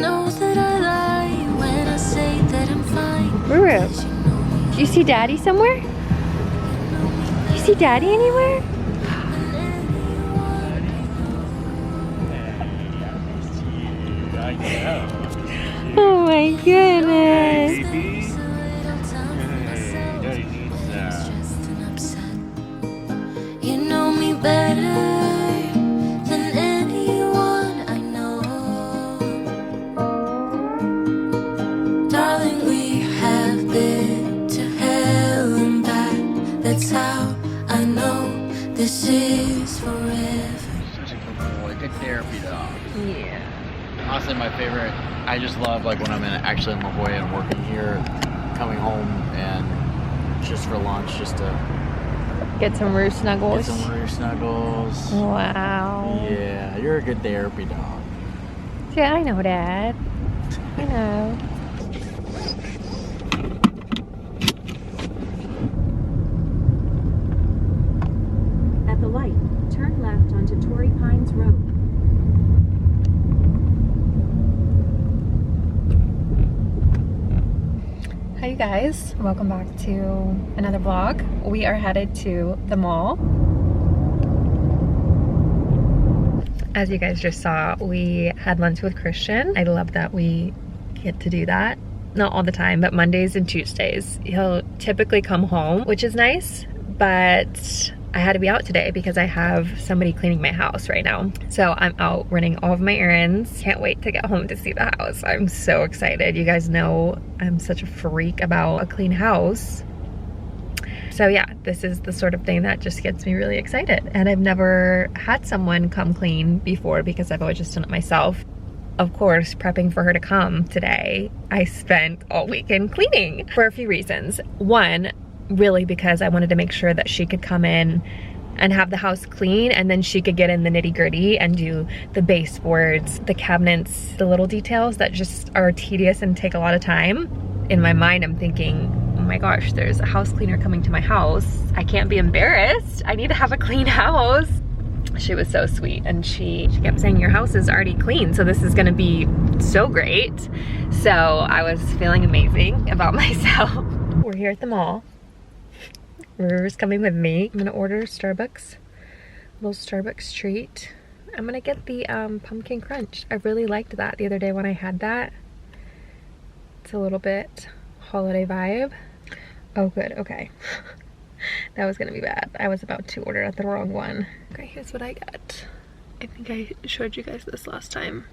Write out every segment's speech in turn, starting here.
knows that I lie when I say that I'm fine. Ruru, do you see Daddy somewhere? Do you see Daddy anywhere? Oh my goodness. You know me better than anyone I know. Darling, we have been to hell and back. That's how I know this is forever. Such a good boy, good therapy dog. Yeah. Honestly, my favorite. I just love like when I'm actually in La Jolla and working here, coming home and just for lunch, just to Get some Roo snuggles. get some Roo snuggles. Wow. Yeah, you're a good therapy dog. Yeah, I know, Dad. I know. At the light, turn left onto Torrey Pines Road. Hi you guys, welcome back to another vlog. We are headed to the mall. As you guys just saw, we had lunch with Christian. I love that we get to do that. Not all the time, but Mondays and Tuesdays. He'll typically come home, which is nice, but I had to be out today because I have somebody cleaning my house right now. So I'm out running all of my errands. Can't wait to get home to see the house. I'm so excited. You guys know I'm such a freak about a clean house. So yeah, this is the sort of thing that just gets me really excited. And I've never had someone come clean before because I've always just done it myself. Of course, prepping for her to come today, I spent all weekend cleaning for a few reasons. One, really because I wanted to make sure that she could come in and have the house clean, and then she could get in the nitty-gritty and do the baseboards, the cabinets, the little details that just are tedious and take a lot of time. In my mind, I'm thinking, oh my gosh, there's a house cleaner coming to my house. I can't be embarrassed. I need to have a clean house. She was so sweet, and she kept saying, your house is already clean, so this is gonna be so great. So I was feeling amazing about myself. We're here at the mall. Ruru's coming with me. I'm gonna order Starbucks, a little Starbucks treat. I'm gonna get the pumpkin crunch. I really liked that the other day when I had that. It's a little bit holiday vibe. Oh good, okay. That was gonna be bad. I was about to order at the wrong one. Okay, here's what I got. I think I showed you guys this last time.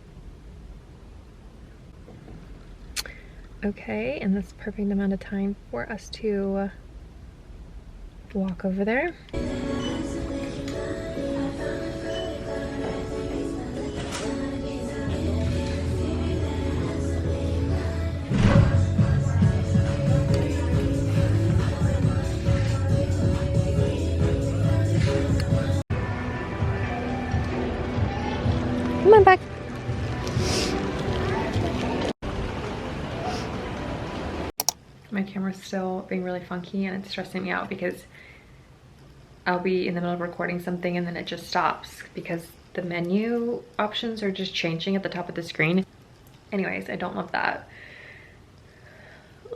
Okay, and that's the perfect amount of time for us to walk over there. Come on back. My camera's still being really funky and it's stressing me out because I'll be in the middle of recording something and then it just stops because the menu options are just changing at the top of the screen. Anyways, I don't love that.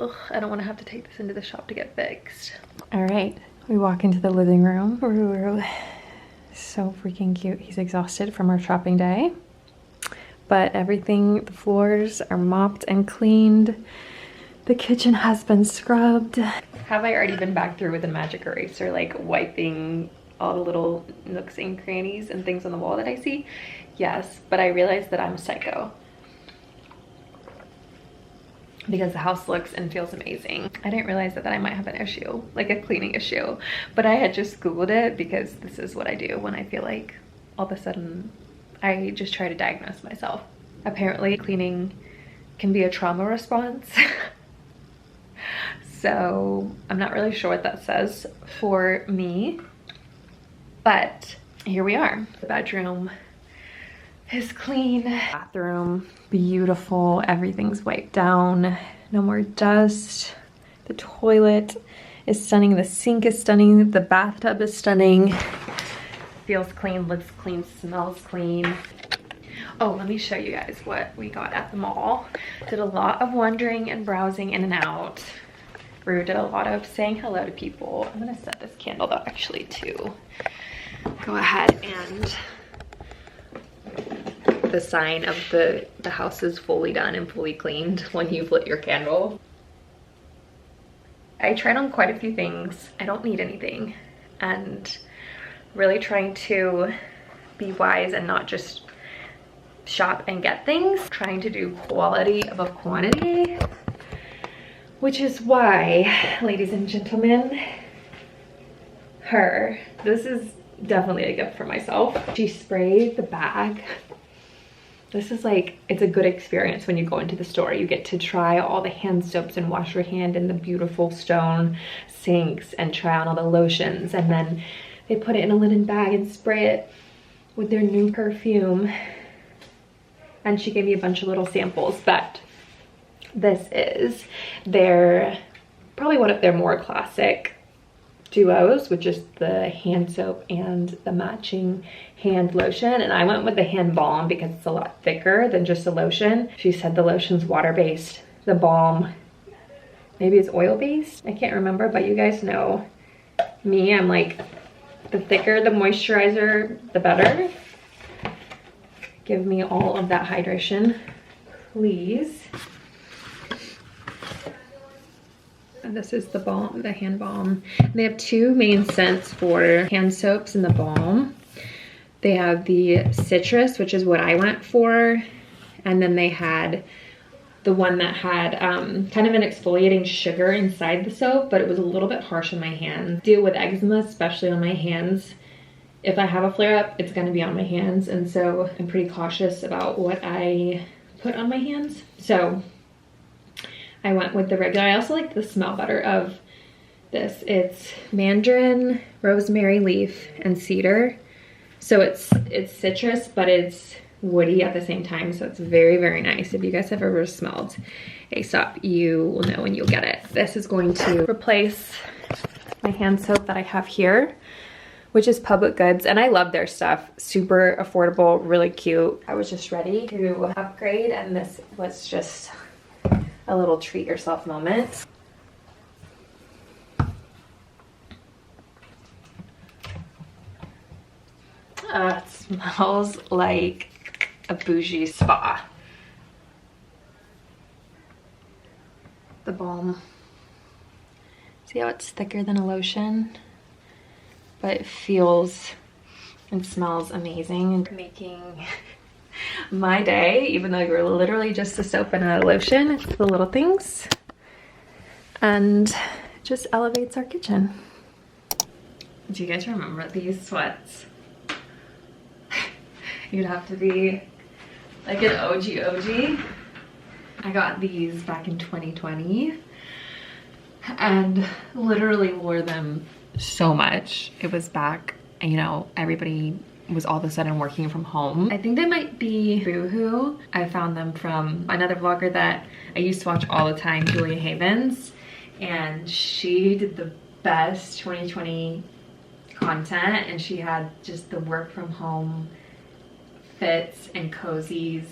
Ugh, I don't want to have to take this into the shop to get fixed. All right, we walk into the living room. Ruru, so freaking cute. He's exhausted from our shopping day. But everything, the floors are mopped and cleaned. The kitchen has been scrubbed. Have I already been back through with a magic eraser, like wiping all the little nooks and crannies and things on the wall that I see? Yes, but I realized that I'm psycho. Because the house looks and feels amazing. I didn't realize that I might have an issue, like a cleaning issue. But I had just Googled it because this is what I do when I feel like all of a sudden I just try to diagnose myself. Apparently cleaning can be a trauma response. So I'm not really sure what that says for me, but here we are. The bedroom is clean. Bathroom, beautiful. Everything's wiped down. No more dust. The toilet is stunning. The sink is stunning. The bathtub is stunning. Feels clean, looks clean, smells clean. Oh, let me show you guys what we got at the mall. Did a lot of wandering and browsing in and out. Rue did a lot of saying hello to people. I'm gonna set this candle though actually to go ahead and the sign of the house is fully done and fully cleaned when you've lit your candle. I tried on quite a few things. I don't need anything, and really trying to be wise and not just shop and get things, trying to do quality above quantity, which is why, ladies and gentlemen, this is definitely a gift for myself. She sprayed the bag. This is like, it's a good experience when you go into the store. You get to try all the hand soaps and wash your hand in the beautiful stone sinks and try on all the lotions, and then they put it in a linen bag and spray it with their new perfume. And she gave me a bunch of little samples, but this is probably one of their more classic duos, which is the hand soap and the matching hand lotion. And I went with the hand balm because it's a lot thicker than just a lotion. She said the lotion's water-based, the balm maybe it's oil-based, I can't remember, but you guys know me, I'm like, the thicker the moisturizer the better. Give me all of that hydration, please. And this is the balm, the hand balm. And they have two main scents for hand soaps and the balm. They have the citrus, which is what I went for. And then they had the one that had kind of an exfoliating sugar inside the soap, but it was a little bit harsh on my hands. Deal with eczema, especially on my hands. If I have a flare up, it's gonna be on my hands. And so I'm pretty cautious about what I put on my hands. So I went with the regular. I also like the smell better of this. It's mandarin, rosemary leaf, and cedar. So it's citrus, but it's woody at the same time. So it's very, very nice. If you guys have ever smelled Aesop, you will know when you'll get it. This is going to replace my hand soap that I have here, which is Public Goods, and I love their stuff. Super affordable, really cute. I was just ready to upgrade, and this was just a little treat yourself moment. It smells like a bougie spa. The balm. See how it's thicker than a lotion? But it feels and smells amazing and making my day, even though you're literally just a soap and a lotion. It's the little things, and just elevates our kitchen. Do you guys remember these sweats? You'd have to be like an OG. I got these back in 2020 and literally wore them so much. It was back, you know, everybody was all of a sudden working from home. I think they might be Boohoo. I found them from another vlogger that I used to watch all the time, Julia Havens, and she did the best 2020 content, and she had just the work from home fits and cozies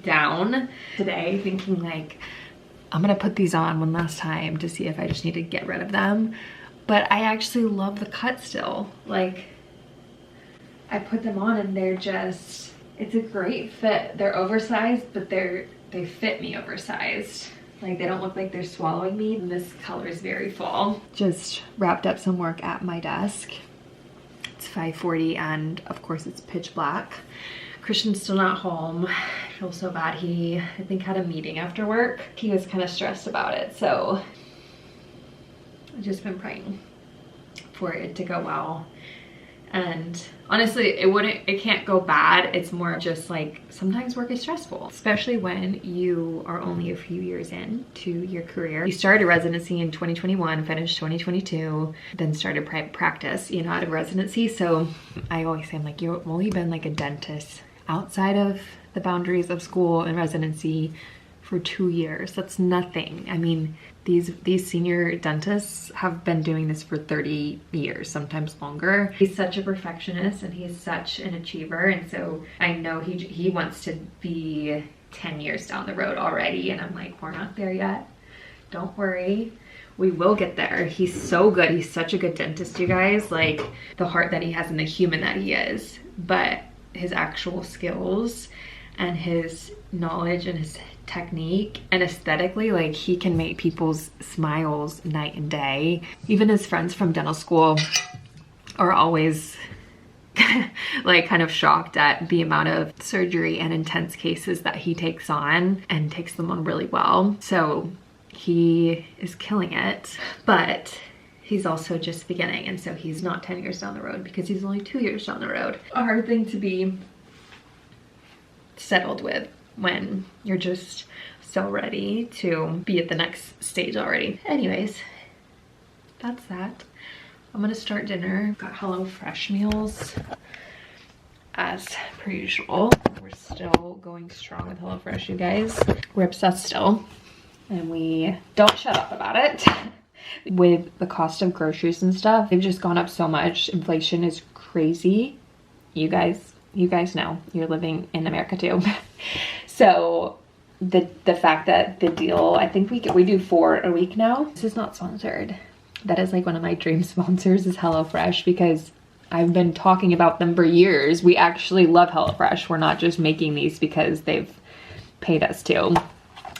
down. Today thinking like, I'm gonna put these on one last time to see if I just need to get rid of them. But I actually love the cut still. Like, I put them on and they're just, it's a great fit. They're oversized, but they fit me oversized. Like, they don't look like they're swallowing me. And this color is very fall. Just wrapped up some work at my desk. It's 5:40 and of course it's pitch black. Christian's still not home. I feel so bad. He, I think, had a meeting after work. He was kind of stressed about it, so I've just been praying for it to go well. And honestly, it can't go bad. It's more just like, sometimes work is stressful, especially when you are only a few years in to your career. You started residency in 2021, finished 2022, then started private practice, you know, out of residency. So I always say, I'm like, you've only been like a dentist outside of the boundaries of school and residency for 2 years. That's nothing. I mean, these senior dentists have been doing this for 30 years, sometimes longer. He's such a perfectionist and he's such an achiever, and so I know he wants to be 10 years down the road already, and I'm like, we're not there yet. Don't worry. We will get there. He's so good. He's such a good dentist, you guys. Like, the heart that he has and the human that he is, but his actual skills and his knowledge and his technique and aesthetically, like, he can make people's smiles night and day. Even his friends from dental school are always like kind of shocked at the amount of surgery and intense cases that he takes on, and takes them on really well. So he is killing it, but he's also just beginning, and so he's not 10 years down the road because he's only 2 years down the road. A hard thing to be settled with when you're just so ready to be at the next stage already. Anyways, that's that. I'm gonna start dinner. Got HelloFresh meals as per usual. We're still going strong with HelloFresh, you guys. We're obsessed still, and we don't shut up about it. With the cost of groceries and stuff, they've just gone up so much. Inflation is crazy. You guys know, you're living in America too. So the fact that the deal, I think we do 4 a week now. This is not sponsored. That is like one of my dream sponsors, is HelloFresh, because I've been talking about them for years. We actually love HelloFresh. We're not just making these because they've paid us to.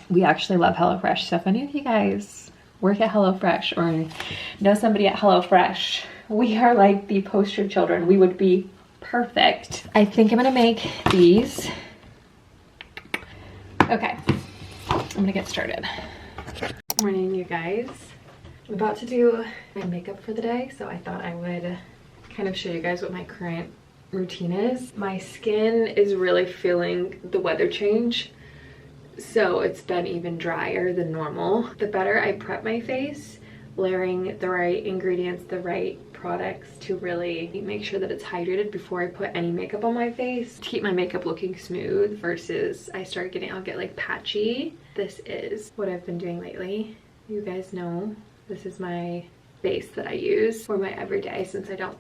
We actually love HelloFresh. So if any of you guys work at HelloFresh or know somebody at HelloFresh, we are like the poster children. We would be perfect. I think I'm gonna make these. Okay, I'm gonna get started. Morning, you guys. I'm about to do my makeup for the day, so I thought I would kind of show you guys what my current routine is. My skin is really feeling the weather change, so it's been even drier than normal. The better I prep my face, layering the right ingredients, the right products to really make sure that it's hydrated before I put any makeup on my face, to keep my makeup looking smooth, versus I'll get like patchy. This is what I've been doing lately. You guys know this is my base that I use for my everyday, since I don't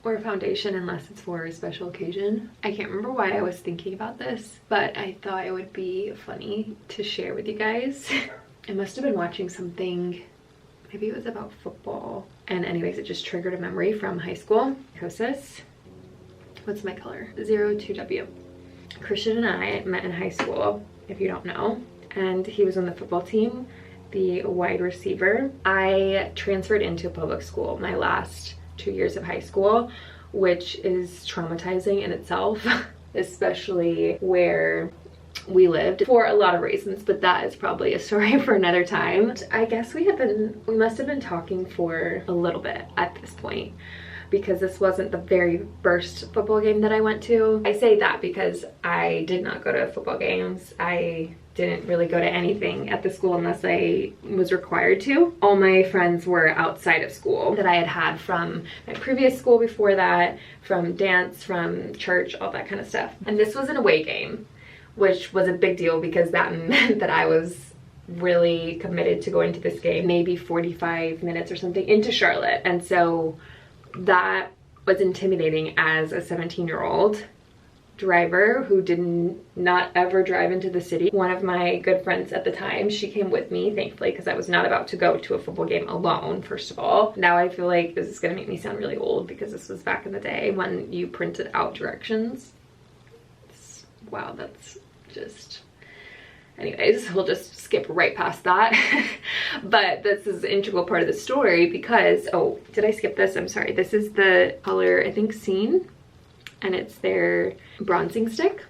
wear foundation unless it's for a special occasion. I can't remember why I was thinking about this, but I thought it would be funny to share with you guys. I must have been watching something, maybe it was about football, and anyways, it just triggered a memory from high school. Psychosis. What's my color? 02W. Christian and I met in high school, if you don't know, and he was on the football team, the wide receiver. I transferred into public school my last 2 years of high school, which is traumatizing in itself, especially where we lived, for a lot of reasons, but that is probably a story for another time. I guess we must have been talking for a little bit at this point, because this wasn't the very first football game that I went to. I say that because I did not go to football games. I didn't really go to anything at the school unless I was required to. All my friends were outside of school that I had from my previous school before that, from dance, from church, all that kind of stuff. And this was an away game, which was a big deal because that meant that I was really committed to going to this game, maybe 45 minutes or something into Charlotte. And so that was intimidating as a 17-year-old driver who did not ever drive into the city. One of my good friends at the time, she came with me, thankfully, because I was not about to go to a football game alone, first of all. Now I feel like this is gonna make me sound really old, because this was back in the day when you printed out directions. Wow, that's just... Anyways, we'll just skip right past that. But this is an integral part of the story because, oh, did I skip this? I'm sorry. This is the color, I think, Scene, and it's their bronzing stick.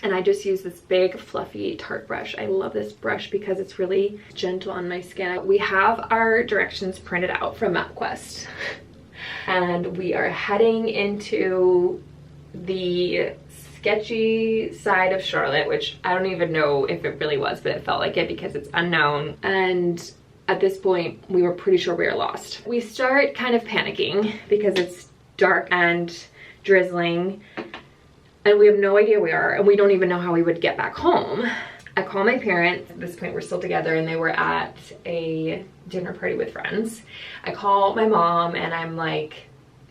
And I just use this big fluffy Tarte brush. I love this brush because it's really gentle on my skin. We have our directions printed out from MapQuest, and we are heading into the sketchy side of Charlotte, which I don't even know if it really was, but it felt like it because it's unknown. And at this point, we were pretty sure we were lost. We start kind of panicking because it's dark and drizzling, and we have no idea where we are, and we don't even know how we would get back home. I call my parents. At this point, we're still together and they were at a dinner party with friends. I call my mom and I'm like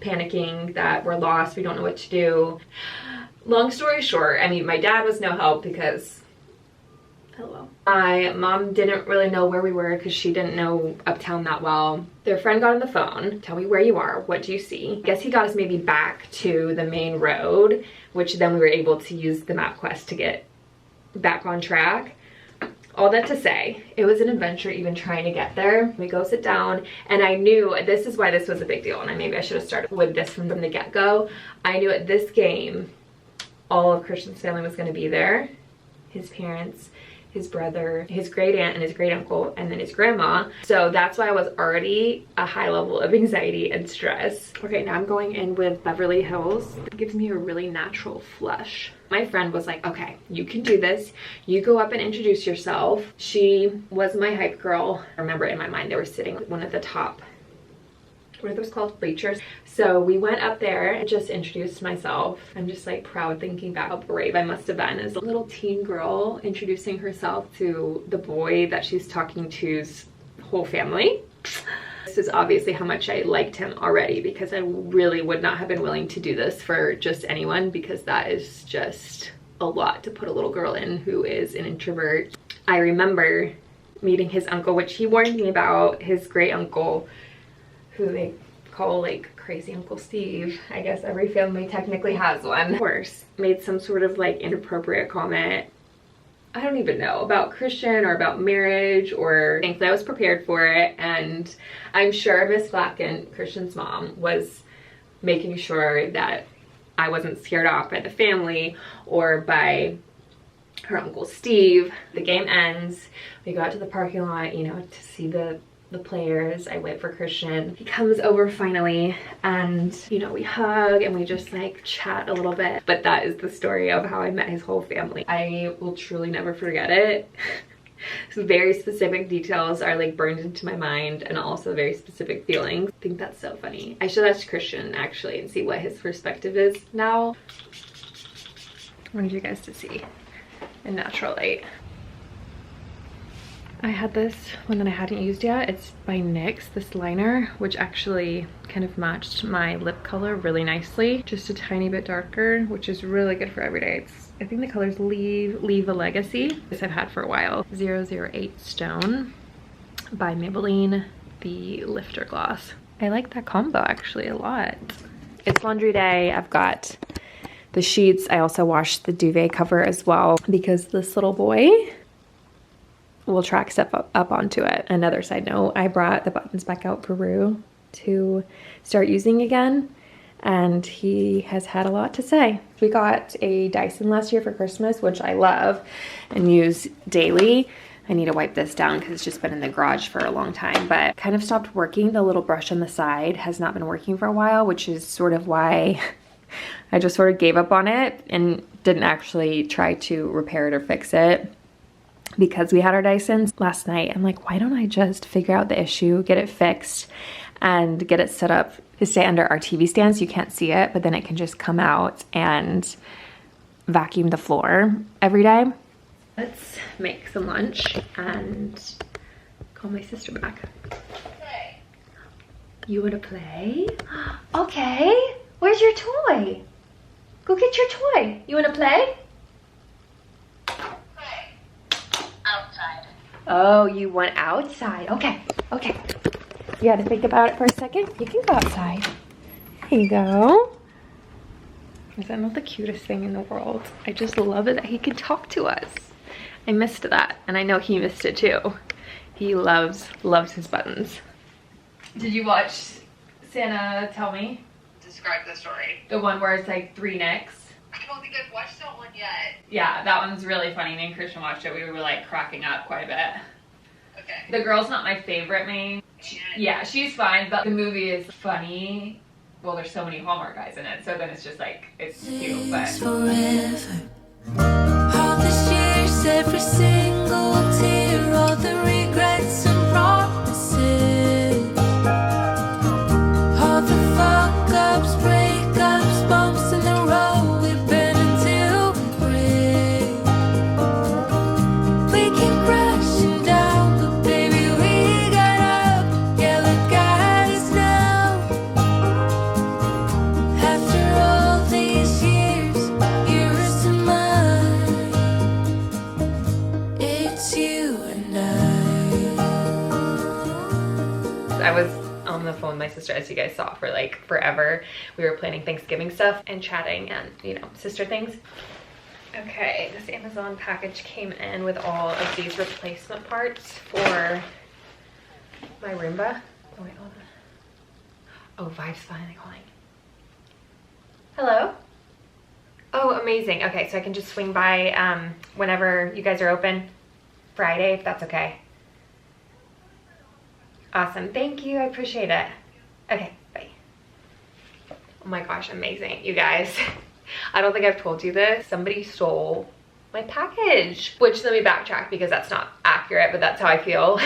panicking that we're lost. We don't know what to do. Long story short, I mean, my dad was no help because, hello. My mom didn't really know where we were because she didn't know Uptown that well. Their friend got on the phone. Tell me where you are. What do you see? I guess he got us maybe back to the main road, which then we were able to use the MapQuest to get back on track. All that to say, it was an adventure even trying to get there. We go sit down and I knew this is why this was a big deal, and maybe I should have started with this from the get-go. I knew at this game, all of Christian's family was gonna be there. His parents, his brother, his great aunt and his great uncle, and then his grandma. So that's why I was already a high level of anxiety and stress. Okay, now I'm going in with Beverly Hills. It gives me a really natural flush. My friend was like, okay, you can do this. You go up and introduce yourself. She was my hype girl. I remember in my mind, they were sitting one at the top, what are those called? Bleachers. So we went up there and just introduced myself. I'm just like proud thinking back how brave I must have been as a little teen girl introducing herself to the boy that she's talking to's whole family. This is obviously how much I liked him already, because I really would not have been willing to do this for just anyone, because that is just a lot to put a little girl in who is an introvert. I remember meeting his uncle, which he warned me about, his great uncle, who they call like crazy Uncle Steve. I guess every family technically has one. Of course, made some sort of like inappropriate comment, I don't even know, about Christian or about marriage, or thankfully I was prepared for it. And I'm sure Miss Blacken, Christian's mom, was making sure that I wasn't scared off by the family or by her Uncle Steve. The game ends. We go out to the parking lot, you know, to see the players. I wait for Christian. He comes over finally and, you know, we hug and we just like chat a little bit. But that is the story of how I met his whole family. I will truly never forget it. Some very specific details are like burned into my mind, and also very specific feelings. I think that's so funny. I should ask Christian actually and see what his perspective is now. I wanted you guys to see in natural light. I had this one that I hadn't used yet. It's by NYX, this liner, which actually kind of matched my lip color really nicely. Just a tiny bit darker, which is really good for everyday. I think the color's Leave a Legacy. This I've had for a while. 008 Stone by Maybelline, the Lifter Gloss. I like that combo actually a lot. It's laundry day. I've got the sheets. I also washed the duvet cover as well, because this little boy will track stuff up onto it. Another side note, I brought the buttons back out for Rue to start using again, and he has had a lot to say. We got a Dyson last year for Christmas, which I love and use daily. I need to wipe this down because it's just been in the garage for a long time, but kind of stopped working. The little brush on the side has not been working for a while, which is sort of why I just sort of gave up on it and didn't actually try to repair it or fix it. Because we had our Dysons last night, I'm like, why don't I just figure out the issue, get it fixed, and get it set up to stay under our TV stand so you can't see it, but then it can just come out and vacuum the floor every day. Let's make some lunch and call my sister back. Play. You wanna play? Okay, where's your toy? Go get your toy. You wanna play? Outside. Oh, you went outside. Okay, okay. You had to think about it for a second. You can go outside. There you go. Is that not the cutest thing in the world? I just love it that he can talk to us. I missed that, and I know he missed it too. He loves his buttons. Did you watch Santa Tell Me? Describe the story. The one where it's like 3 nicks? I don't think I've watched that one yet. Yeah, that one's really funny. Me and Christian watched it. We were like cracking up quite a bit. Okay. The girl's not my favorite main. Yeah, she's fine, but the movie is funny. Well, there's so many Hallmark guys in it, so then it's just like, it's cute, but... Forever. All the years, every single tear, all the regrets and promises, all the fuck-ups, breakups, bumps in the road, we've been until we break. my sister, as you guys saw, for like forever. We were planning Thanksgiving stuff and chatting and, you know, sister things. Okay, this Amazon package came in with all of these replacement parts for my Roomba. Oh wait, hold on. Oh, Vive's finally calling. Hello? Oh, amazing. Okay, so I can just swing by whenever you guys are open. Friday, if that's okay. Awesome, thank you, I appreciate it. Okay, bye. Oh my gosh, amazing, you guys. I don't think I've told you this. Somebody stole my package, which let me backtrack because that's not accurate, but that's how I feel.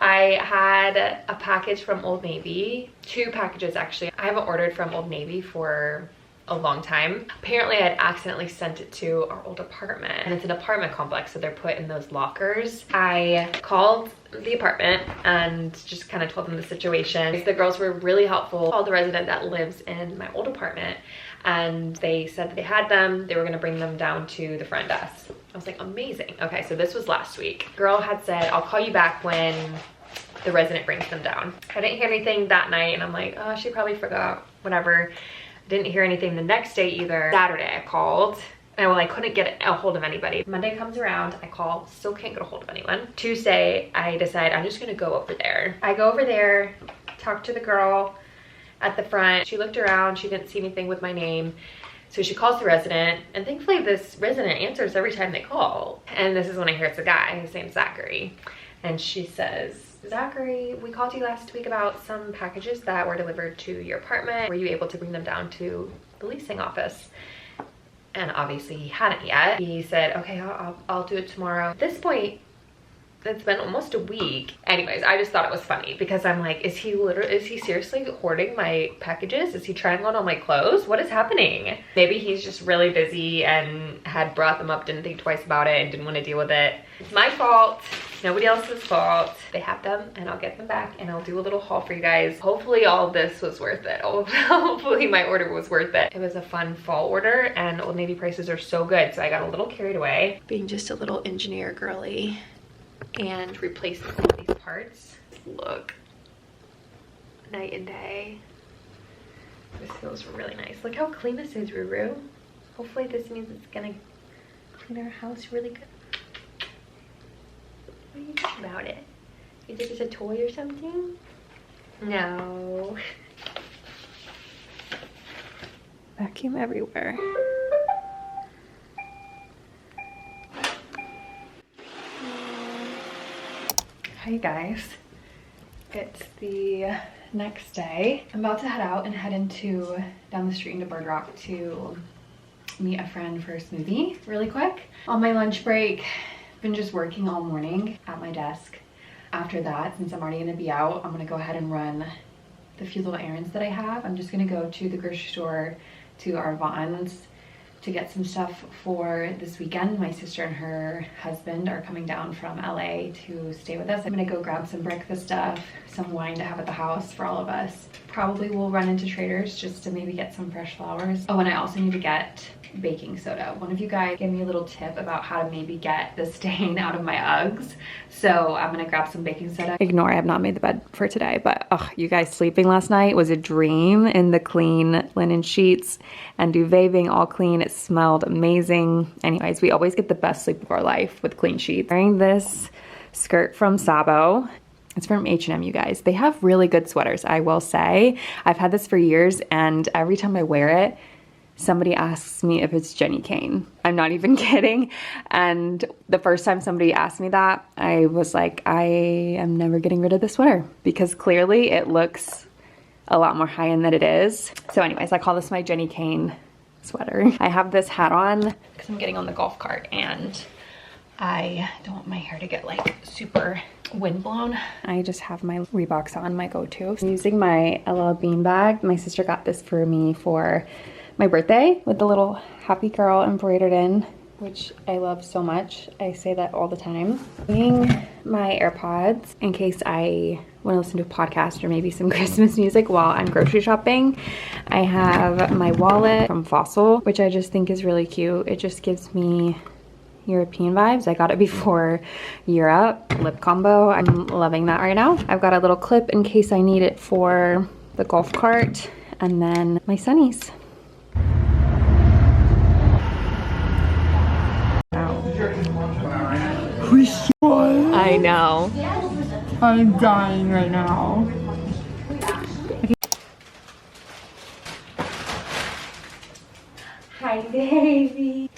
I had a package from Old Navy, 2 packages actually. I haven't ordered from Old Navy for a long time. Apparently I had accidentally sent it to our old apartment, and it's an apartment complex, so they're put in those lockers. I called the apartment and just kind of told them the situation. The girls were really helpful. Called the resident that lives in my old apartment, and they said that they had them. They were gonna bring them down to the front desk. I was like, amazing. Okay, so this was last week. Girl had said, I'll call you back when the resident brings them down. I didn't hear anything that night, and I'm like, oh, she probably forgot, whatever. Didn't hear anything the next day either. Saturday I called, and well, I couldn't get a hold of anybody. Monday comes around, I call, still can't get a hold of anyone. Tuesday, I decide I'm just gonna go over there. I go over there, talk to the girl at the front. She looked around, she didn't see anything with my name. So she calls the resident, and thankfully this resident answers every time they call. And this is when I hear it's a guy, his name's Zachary. And she says, Zachary, we called you last week about some packages that were delivered to your apartment. Were you able to bring them down to the leasing office? And obviously he hadn't yet. He said, okay, I'll do it tomorrow. At this point, it's been almost a week. Anyways, I just thought it was funny because I'm like, is he seriously hoarding my packages? Is he trying on all my clothes? What is happening? Maybe he's just really busy and had brought them up, didn't think twice about it, and didn't want to deal with it. It's my fault, nobody else's fault. They have them, and I'll get them back, and I'll do a little haul for you guys. Hopefully all of this was worth it. Hopefully my order was worth it. It was a fun fall order, and Old Navy prices are so good, so I got a little carried away. Being just a little engineer girly, and replace some of these parts. Look, night and day. This feels really nice. Look how clean this is, Ruru. Hopefully this means it's gonna clean our house really good. What do you think about it? Is it just a toy or something? No. Vacuum everywhere. Hi guys, it's the next day. I'm about to head out and head down the street into Bird Rock to meet a friend for a smoothie really quick. On my lunch break, been just working all morning at my desk. After that, since I'm already gonna be out, I'm gonna go ahead and run the few little errands that I have. I'm just gonna go to the grocery store, to our Vons, to get some stuff for this weekend. My sister and her husband are coming down from LA to stay with us. I'm gonna go grab some breakfast stuff, some wine to have at the house for all of us. Probably will run into Trader's just to maybe get some fresh flowers. Oh, and I also need to get baking soda. One of you guys gave me a little tip about how to maybe get the stain out of my Uggs. So I'm gonna grab some baking soda. Ignore, I have not made the bed for today, but you guys, sleeping last night was a dream in the clean linen sheets and duvet being all clean. It smelled amazing. Anyways, we always get the best sleep of our life with clean sheets. Wearing this skirt from Sabo. It's from H&M, you guys. They have really good sweaters, I will say. I've had this for years, and every time I wear it, somebody asks me if it's Jenny Kane. I'm not even kidding. And the first time somebody asked me that, I was like, I am never getting rid of this sweater because clearly it looks a lot more high-end than it is. So anyways, I call this my Jenny Kane sweater. I have this hat on because I'm getting on the golf cart and I don't want my hair to get like super windblown. I just have my Reeboks on, my go-to. I'm using my LL Bean bag. My sister got this for me for my birthday with the little happy girl embroidered in, which I love so much. I say that all the time. Bringing my AirPods in case I want to listen to a podcast or maybe some Christmas music while I'm grocery shopping. I have my wallet from Fossil, which I just think is really cute. It just gives me European vibes. I got it before Europe, lip combo. I'm loving that right now. I've got a little clip in case I need it for the golf cart, and then my sunnies. I know. I'm dying right now. Hi, baby.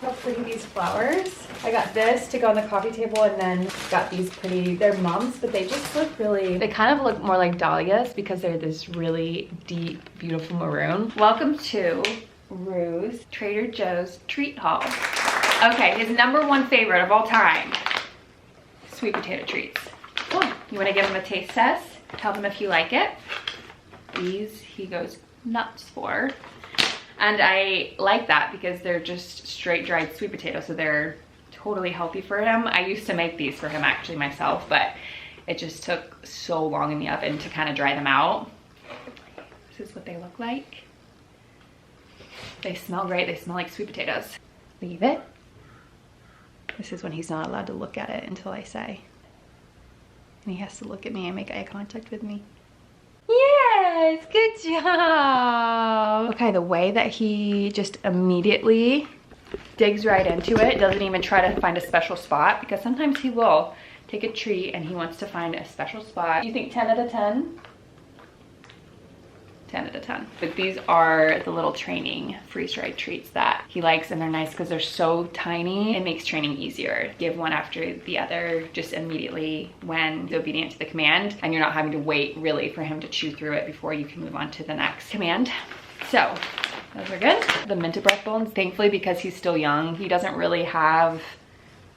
How pretty these flowers. I got this to go on the coffee table, and then got these pretty, they're mums, but they just look really, they kind of look more like dahlias because they're this really deep, beautiful maroon. Welcome to Rue's Trader Joe's treat haul. Okay, his #1 favorite of all time, sweet potato treats. Oh, you wanna give him a taste test? Tell him if you like it. These he goes nuts for. And I like that because they're just straight dried sweet potatoes, so they're totally healthy for him. I used to make these for him actually myself, but it just took so long in the oven to kind of dry them out. This is what they look like. They smell great. They smell like sweet potatoes. Leave it. This is when he's not allowed to look at it until I say. And he has to look at me and make eye contact with me. Yes, good job. Okay, the way that he just immediately digs right into it, doesn't even try to find a special spot, because sometimes he will take a treat and he wants to find a special spot. You think 10 out of 10? 10 out of 10. But these are the little training freeze-dried treats that he likes, and they're nice because they're so tiny. It makes training easier. Give one after the other just immediately when he's obedient to the command, and you're not having to wait really for him to chew through it before you can move on to the next command. So those are good. The minted breath bones, thankfully, because he's still young, he doesn't really have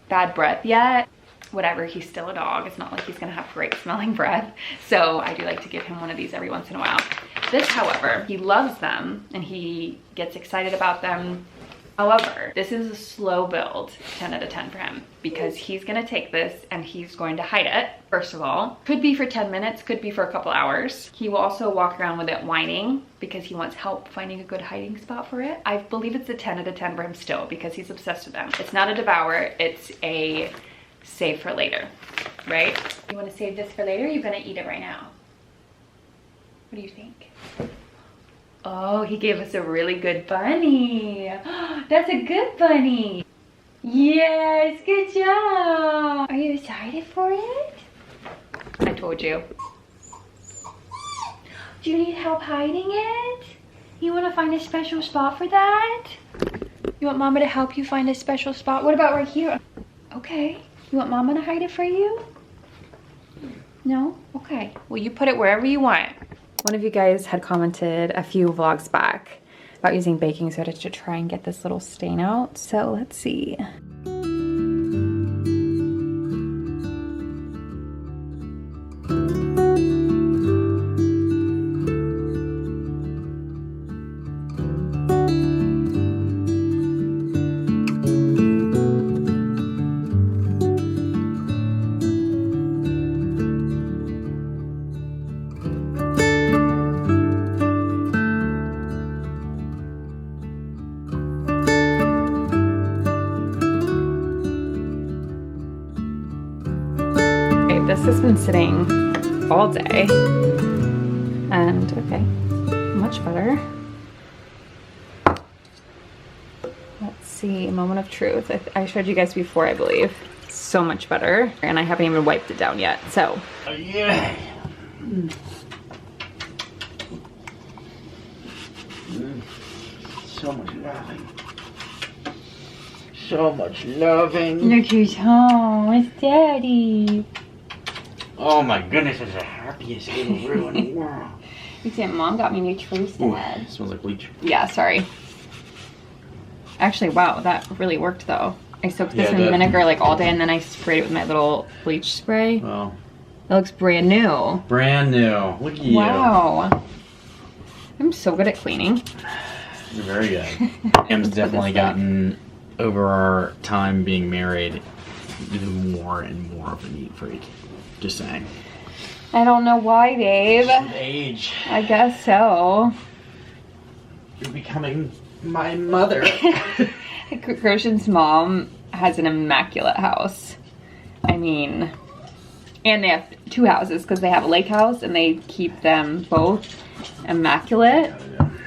bad breath yet. Whatever, he's still a dog. It's not like he's gonna have great smelling breath. So I do like to give him one of these every once in a while. This, however, he loves them and he gets excited about them. However, this is a slow build, 10 out of 10 for him, because he's gonna take this and he's going to hide it, first of all. Could be for 10 minutes, could be for a couple hours. He will also walk around with it whining because he wants help finding a good hiding spot for it. I believe it's a 10 out of 10 for him still because he's obsessed with them. It's not a devour, it's a save for later, right? You wanna save this for later, or you're gonna eat it right now? What do you think? Oh, he gave us a really good bunny. That's a good bunny. Yes, good job. Are you excited for it? I told you. Do you need help hiding it? You want to find a special spot for that? You want Mama to help you find a special spot? What about right here? Okay. You want Mama to hide it for you? No? Okay. Well, you put it wherever you want. One of you guys had commented a few vlogs back about using baking soda to try and get this little stain out. So let's see. This has been sitting all day, and okay, much better. Let's see, moment of truth. I showed you guys before, I believe. So much better, and I haven't even wiped it down yet, so. Yeah. So much loving. So much loving. Look who's home, it's Daddy. Oh my goodness, it's the happiest little Rue in the world. You said Mom got me new toast instead. It smells like bleach. Yeah, sorry. Actually, wow, that really worked though. I soaked this in vinegar like all day, and then I sprayed it with my little bleach spray. Wow. It looks brand new. Brand new. Look at you. Wow. I'm so good at cleaning. You're very good. Em's definitely gotten, over our time being married, even more and more of a neat freak. Just saying. I don't know why, babe. Age. I guess so. You're becoming my mother. Christian's mom has an immaculate house. I mean, and they have 2 houses because they have a lake house and they keep them both immaculate.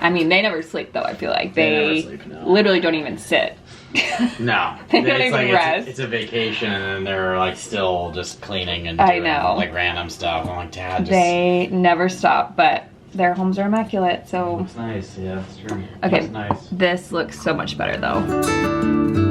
I mean, they never sleep though, I feel like. They never sleep, no. literally don't even sit. No. They don't It's even like, rest. It's a vacation and then they're like still just cleaning and I doing know. like random stuff. I'm like, Dad, just... They never stop, but their homes are immaculate, so. Looks nice, yeah, that's true. Okay, Looks nice. this looks so much better though.